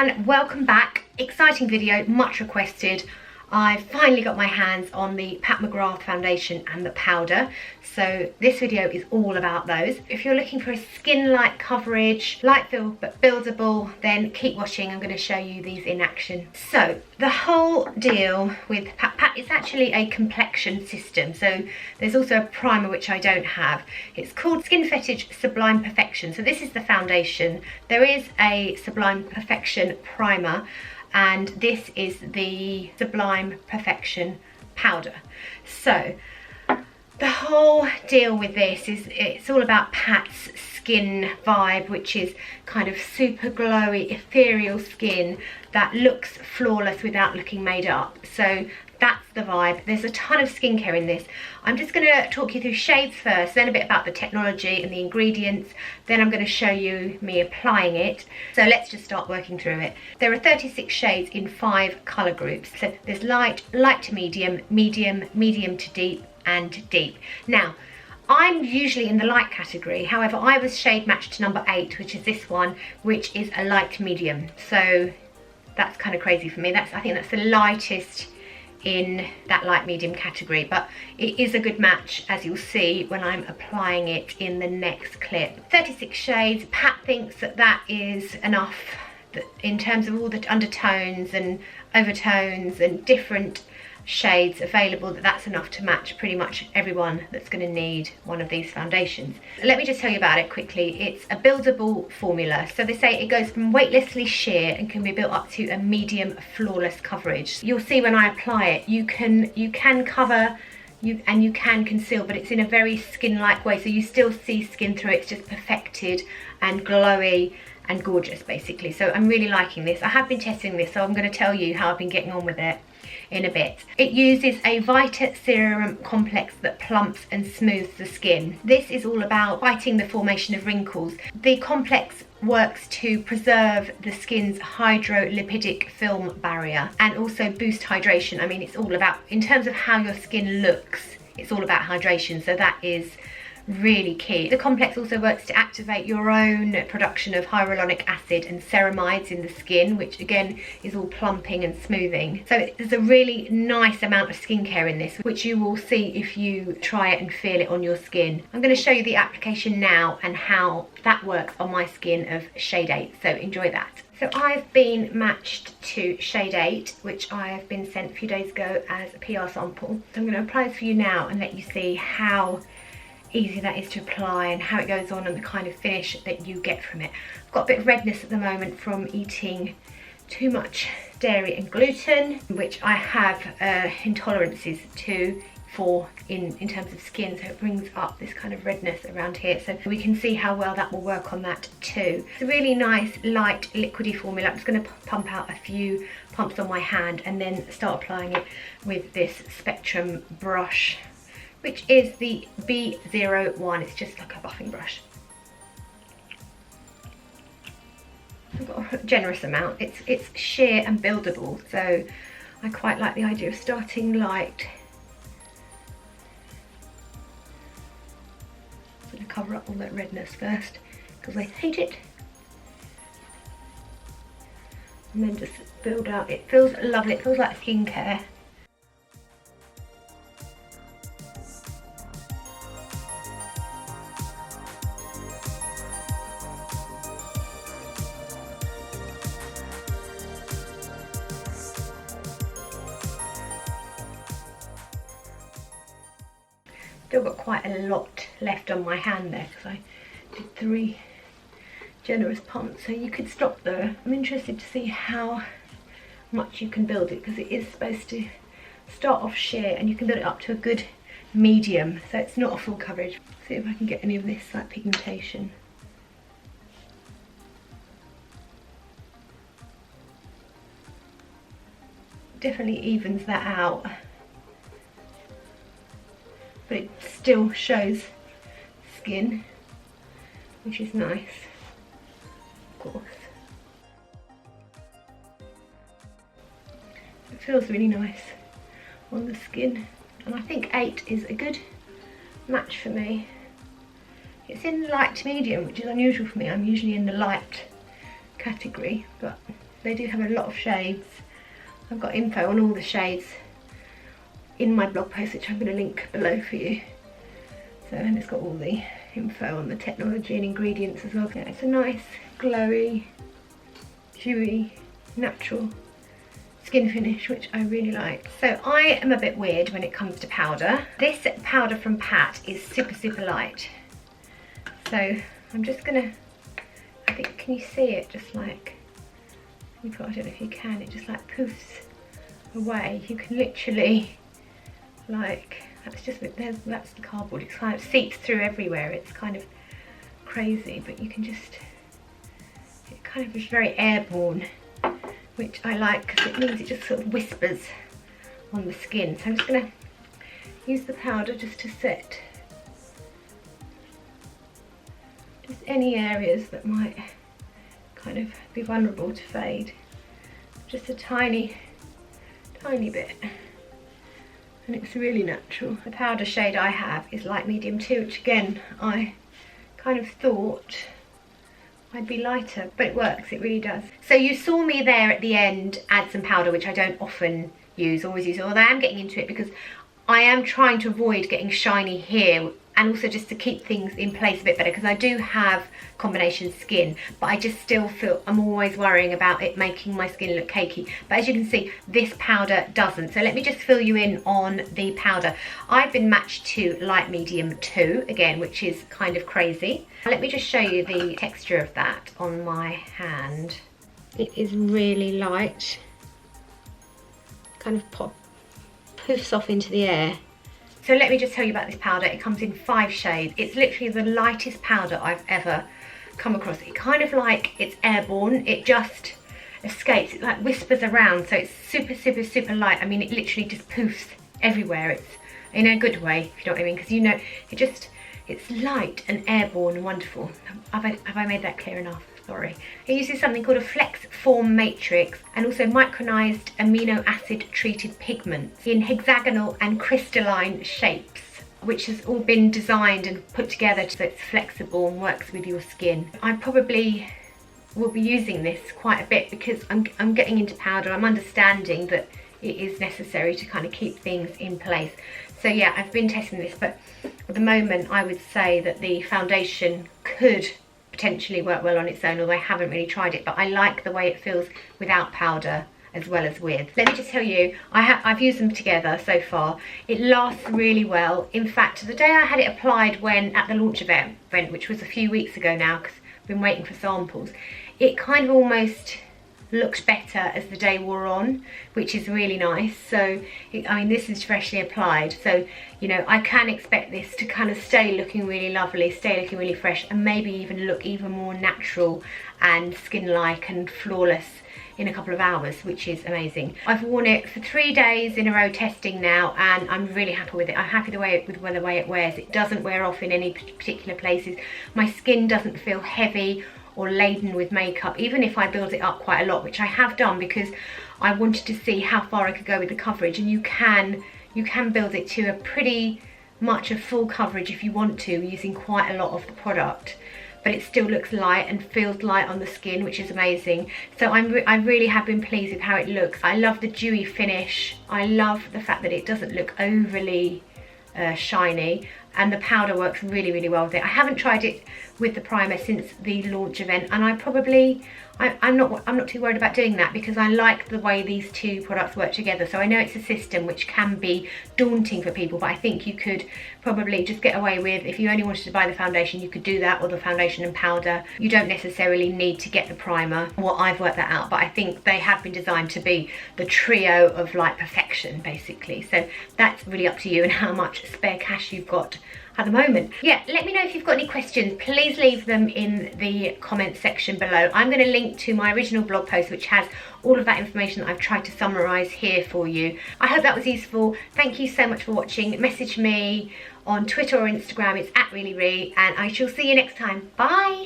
everyone, welcome back. Exciting video, much requested. I've finally got my hands on the Pat McGrath foundation and the powder, so this video is all about those. If you're looking for a skin-like coverage, light feel but buildable, then keep watching. I'm going to show you these in action. So the whole deal with Pat, it's actually a complexion system, so there's also a primer which I don't have. It's called Skin Fetish Sublime Perfection. So this is the foundation. There is a Sublime Perfection primer, and this is the Sublime Perfection powder. So the whole deal with this is it's all about Pat's skin vibe, which is kind of super glowy, ethereal skin that looks flawless without looking made up. So that's the vibe. There's a ton of skincare in this. I'm just going to talk you through shades first, then a bit about the technology and the ingredients, then I'm going to show you me applying it. So let's just start working through it. There are 36 shades in 5 colour groups. So there's light, light to medium, medium, medium to deep, and deep. Now, I'm usually in the light category, however I was shade matched to number 8, which is this one, which is a light medium. So that's kind of crazy for me. I think that's the lightest in that light medium category, but it is a good match, as you'll see when I'm applying it in the next clip. 36 shades. Pat thinks that that is enough in terms of all the undertones and overtones and different shades available, that's enough to match pretty much everyone that's going to need one of these foundations. Let me just tell you about it quickly. It's a buildable formula, so they say it goes from weightlessly sheer and can be built up to a medium flawless coverage. You'll see when I apply it, you can cover and you can conceal, but it's in a very skin-like way, so you still see skin through it. It's just perfected and glowy and gorgeous basically. So I'm really liking this. I have been testing this, so I'm going to tell you how I've been getting on with it in a bit. It uses a Vita Serum complex that plumps and smooths the skin. This is all about fighting the formation of wrinkles. The complex works to preserve the skin's hydrolipidic film barrier and also boost hydration. I mean, it's all about, in terms of how your skin looks, it's all about hydration, so that is really key. The complex also works to activate your own production of hyaluronic acid and ceramides in the skin, which again is all plumping and smoothing. So there's a really nice amount of skincare in this, which you will see if you try it and feel it on your skin. I'm going to show you the application now and how that works on my skin of shade 8, so enjoy that. So I've been matched to shade 8, which I have been sent a few days ago as a PR sample. So I'm going to apply this for you now and let you see how easy that is to apply and how it goes on and the kind of finish that you get from it. I've got a bit of redness at the moment from eating too much dairy and gluten, which I have intolerances to in terms of skin, so it brings up this kind of redness around here, so we can see how well that will work on that too. It's a really nice light liquidy formula. I'm just going to pump out a few pumps on my hand and then start applying it with this Spectrum brush, which is the B01. It's just like a buffing brush. I've got a generous amount. It's sheer and buildable, so I quite like the idea of starting light. I'm going to cover up all that redness first because I hate it, and then just build out. It feels lovely. It feels like skincare. Still got quite a lot left on my hand there because I did 3 generous pumps, so you could stop there. I'm interested to see how much you can build it because it is supposed to start off sheer and you can build it up to a good medium, so it's not a full coverage. See if I can get any of this like pigmentation. Definitely evens that out, but it still shows skin, which is nice, of course. It feels really nice on the skin, and I think 8 is a good match for me. It's in light to medium, which is unusual for me. I'm usually in the light category, but They do have a lot of shades. I've got info on all the shades in my blog post, which I'm going to link below for you. So, and it's got all the info on the technology and ingredients as well. Yeah, it's a nice, glowy, dewy, natural skin finish, which I really like. So I am a bit weird when it comes to powder. This powder from Pat is super, super light. So I'm just gonna, I think, can you see it? Just like, I don't know if you can, it just like poofs away. You can literally, like, that's just, that's the cardboard. It's kind of seeps through everywhere. It's kind of crazy, but you can just, it kind of is very airborne, which I like because it means it just sort of whispers on the skin. So I'm just going to use the powder just to set just any areas that might kind of be vulnerable to fade. Just a tiny, tiny bit. And it's really natural. The powder shade I have is light medium 2, which again, I kind of thought I'd be lighter, but it works, it really does. So you saw me there at the end add some powder, which I don't often always use, although I am getting into it because I am trying to avoid getting shiny here, and also just to keep things in place a bit better, because I do have combination skin, but I just still feel, I'm always worrying about it making my skin look cakey. But as you can see, this powder doesn't. So let me just fill you in on the powder. I've been matched to light medium 2 again, which is kind of crazy. Let me just show you the texture of that on my hand. It is really light, kind of poofs off into the air. So let me just tell you about this powder. It comes in 5 shades. It's literally the lightest powder I've ever come across. It kind of like, it's airborne. It just escapes. It like whispers around. So it's super, super, super light. I mean, it literally just poofs everywhere. It's in a good way, if you know what I mean. Because you know, it's light and airborne and wonderful. Have I made that clear enough? Sorry. It uses something called a flex form matrix and also micronized amino acid treated pigments in hexagonal and crystalline shapes, which has all been designed and put together so it's flexible and works with your skin. I probably will be using this quite a bit because I'm getting into powder. I'm understanding that it is necessary to kind of keep things in place. So yeah, I've been testing this, but at the moment I would say that the foundation could potentially work well on its own, although I haven't really tried it, but I like the way it feels without powder as well as with. Let me just tell you, I've used them together so far. It lasts really well. In fact, the day I had it applied when at the launch event, which was a few weeks ago now, because I've been waiting for samples, it kind of almost looked better as the day wore on, which is really nice. So I mean, this is freshly applied, so you know, I can expect this to kind of stay looking really lovely, stay looking really fresh, and maybe even look even more natural and skin-like and flawless in a couple of hours, which is amazing. I've worn it for 3 days in a row testing now, and I'm really happy with it. I'm happy with the way it wears. It doesn't wear off in any particular places. My skin doesn't feel heavy or laden with makeup, even if I build it up quite a lot, which I have done because I wanted to see how far I could go with the coverage. And you can build it to a pretty much a full coverage if you want to, using quite a lot of the product, but it still looks light and feels light on the skin, which is amazing. So I really have been pleased with how it looks. I love the dewy finish. I love the fact that it doesn't look overly shiny, and the powder works really, really well with it. I haven't tried it with the primer since the launch event, and I'm not too worried about doing that because I like the way these two products work together. So I know it's a system which can be daunting for people, but I think you could probably just get away with, if you only wanted to buy the foundation, you could do that, or the foundation and powder. You don't necessarily need to get the primer. Well, I've worked that out, but I think they have been designed to be the trio of like perfection, basically. So that's really up to you and how much spare cash you've got at the moment. Yeah, let me know if you've got any questions. Please leave them in the comments section below. I'm going to link to my original blog post, which has all of that information that I've tried to summarize here for you. I hope that was useful. Thank you so much for watching. Message me on Twitter or Instagram. It's @ReallyRee, and I shall see you next time. Bye.